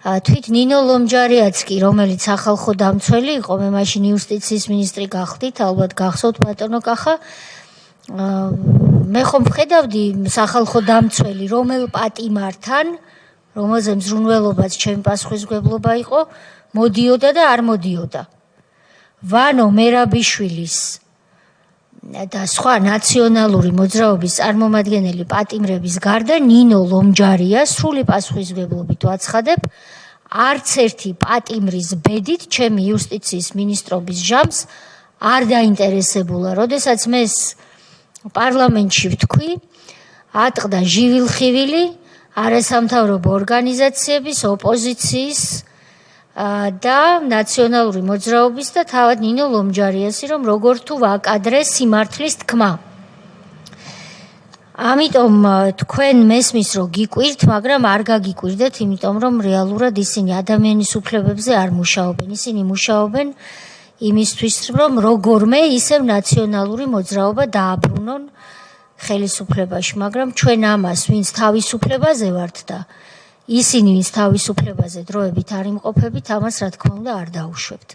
თვით ნინო ლომჯარიაც კი, რომელიც სახალხო დამცველი იყო, მე მაშინ იუსტიციის მინისტრი გახდით, ალბათ გახსოვთ ბატონო კახა. მე ხომ ვხედავდი სახალხო დამცველი, რომელ პატიმართან, რომელზე მზრუნველობაც ჩემი პასუხისმგებლობა იყო, მოდიოდა და არ მოდიოდა. ვანო მერაბიშვილის და სხვა ნაციონალური მოძრაობის წარმომადგენელი პატიმრების გარდა ნინო ლომჯარია სრული პასუხისმგებლობით ვაცხადებ, არც ერთი პატიმრის ბედით ჩემი იუსტიციის მინისტრობის ჟამს არ დაინტერესებულა. როდესაც მე პარლამენტში ვთქვი, ატყდა ჟივილხივილი არასამთავრობო ორგანიზაციების, ოპოზიციის და ნაციონალური მოძრაობის და თავად ნინო ლომჯარიასი, რომ როგორ თუ ვაკადრე სიმართლის თქმა. ამიტომ თქვენ მესმის რომ გიკვირთ, მაგრამ არ გაგიკვირდეთ, იმიტომ რომ რეალურად ისინი ადამიანის უფლებებზე არ მუშაობენ. ისინი მუშაობენ იმისთვის, რომ როგორმე ისევ ნაციონალური მოძრაობა დააბრუნონ ხელისუფლებაში, მაგრამ ჩვენ ამას, ვინც თავისუფლებაზე ვართ და ისინი, ვინც თავისუფლებაზე დროებით არ იმყოფებით, ამას რა თქმა უნდა არ დაუშვებთ.